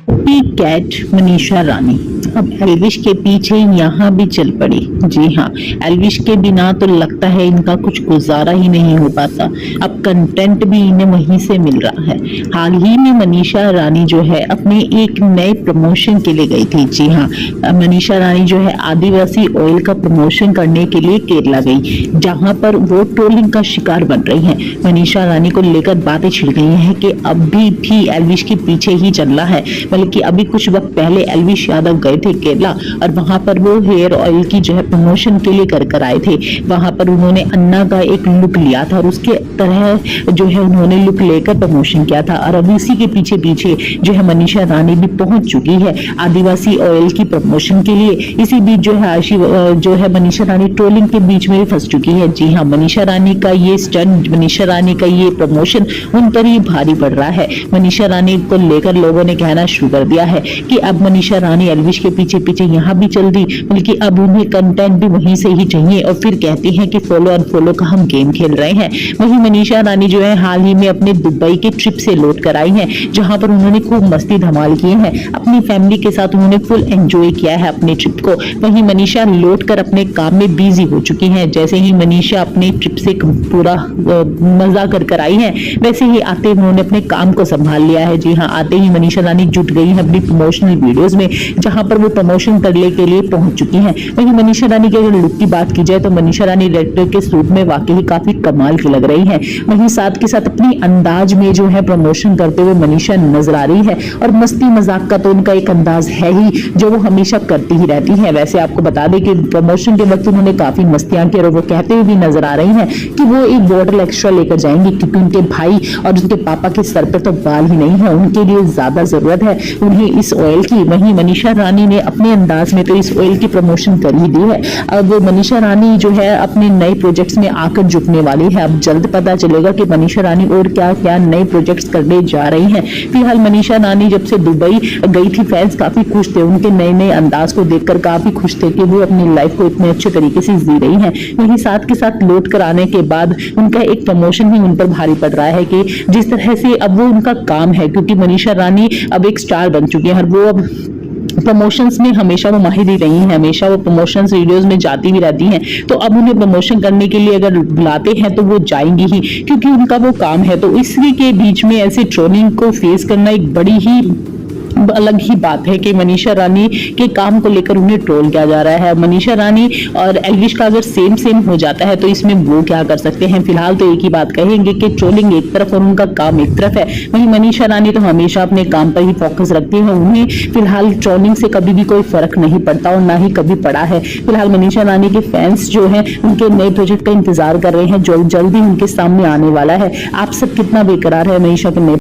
Copy cat Manisha Rani अब एल्विश के पीछे यहाँ भी चल पड़ी। जी हाँ, एल्विश के बिना तो लगता है इनका कुछ गुजारा ही नहीं हो पाता। अब कंटेंट भी इन्हें वहीं से मिल रहा है। हाल ही में मनीषा रानी जो है अपने एक नए प्रमोशन के लिए गई थी। जी हाँ, मनीषा रानी जो है आदिवासी ऑयल का प्रमोशन करने के लिए केरला गई, जहां पर वो ट्रोलिंग का शिकार बन रही है। मनीषा रानी को लेकर बातें छिड़ गई हैं कि अभी भी एल्विश के पीछे ही चल रहा है। बल्कि अभी कुछ वक्त पहले एल्विश यादव गए थे केरला, और वहां पर वो हेयर ऑयल की जो है प्रमोशन के लिए कर आए थे। वहां पर उन्होंने अन्ना का एक लुक लिया था और उसके तरह जो है उन्होंने लुक लेकर प्रमोशन किया था। और अब इसी के पीछे पीछे जो है मनीषा रानी भी पहुंच चुकी है आदिवासी ऑयल की प्रमोशन के लिए। इसी बीच जो है मनीषा रानी ट्रोलिंग के बीच में फंस चुकी है। जी हाँ, मनीषा रानी का ये स्टंट, मनीषा रानी का ये प्रमोशन उन पर ही भारी पड़ रहा है। मनीषा रानी को लेकर लोगों ने कहना शुरू कर दिया है कि अब मनीषा रानी एल्विश के पीछे पीछे यहाँ भी चल दी, बल्कि अब उन्हें कंटेंट भी वहीं से ही चाहिए। और फिर कहती हैं कि फॉलो अनफॉलो का हम गेम खेल रहे हैं। वहीं मनीषा रानी जो है हाल ही में अपने दुबई के ट्रिप से लौट कर आई हैं, जहां पर उन्होंने खूब मस्ती धमाल किए हैं। अपनी फैमिली के साथ उन्होंने फुल एंजॉय किया है अपने ट्रिप को। वहीं मनीषा लौट कर अपने काम में बिजी हो चुकी हैं। जैसे ही मनीषा अपने ट्रिप से पूरा मजा कर आई है, वैसे ही आते उन्होंने अपने काम को संभाल लिया है। जी हाँ, आते ही मनीषा रानी जुट गई है अपनी प्रमोशनल वीडियोस में, जहां पर वो प्रमोशन करने के लिए पहुंच चुकी हैं। वहीं मनीषा रानी के अगर लुक की बात की जाए तो मनीषा रानी रेड कलर के सूट में वाकई काफी कमाल की लग रही है। वहीं साथ के साथ अपनी अंदाज में जो है प्रमोशन करते हुए मनीषा नजर आ रही है। और मस्ती मजाक का तो उनका एक अंदाज है ही जो वो हमेशा करती ही रहती है। वैसे आपको बता दें कि प्रमोशन के वक्त उन्होंने काफी मस्तियां की और वो कहते हुए भी नजर आ रही है कि वो एक बॉटल एक्स्ट्रा लेकर जाएंगी, क्योंकि उनके भाई और उनके पापा के सर पे तो बाल ही नहीं है, उनके लिए ज्यादा जरूरत है उन्हें इस ऑयल की। वहीं मनीषा रानी ने अपने अंदाज में तो इस ऑयल की प्रमोशन कर ही दी है। अब मनीषा रानी जो है अपने नए प्रोजेक्ट्स में आकर जुटने वाली है। अब जल्द पता चलेगा कि मनीषा रानी और क्या क्या नए प्रोजेक्ट्स करने जा रही हैं। फिलहाल मनीषा रानी जब से दुबई गई थी, फैंस काफी खुश थे, उनके नए नए अंदाज को देखकर काफी खुश थे कि वो अपनी लाइफ को इतने अच्छे तरीके से जी रही हैं। वहीं साथ के साथ लौट कर आने के बाद उनका एक प्रमोशन ही उन पर भारी पड़ रहा है कि जिस तरह से अब वो उनका काम है, क्योंकि मनीषा रानी अब एक स्टार बन चुकी है और वो अब प्रमोशंस में हमेशा वो माहिर ही रही हैं, हमेशा वो प्रमोशंस वीडियोस में जाती भी रहती हैं। तो अब उन्हें प्रमोशन करने के लिए अगर बुलाते हैं तो वो जाएंगी ही, क्योंकि उनका वो काम है। तो इसी के बीच में ऐसे ट्रोलिंग को फेस करना एक बड़ी ही अलग ही बात है कि मनीषा रानी के काम को लेकर उन्हें ट्रोल किया जा रहा है। मनीषा रानी और एल्विश का अगर सेम हो जाता है तो इसमें वो क्या कर सकते हैं। फिलहाल तो एक ही बात कहेंगे कि ट्रोलिंग एक तरफ और उनका काम एक तरफ है। वहीं मनीषा रानी तो हमेशा अपने काम पर ही फोकस रखती है, उन्हें फिलहाल ट्रोलिंग से कभी भी कोई फर्क नहीं पड़ता और ना ही कभी पड़ा है। फिलहाल मनीषा रानी के फैंस जो है उनके नए प्रोजेक्ट का इंतजार कर रहे हैं, जो जल्दी उनके सामने आने वाला है। आप सब कितना बेकरार है मनीषा के नए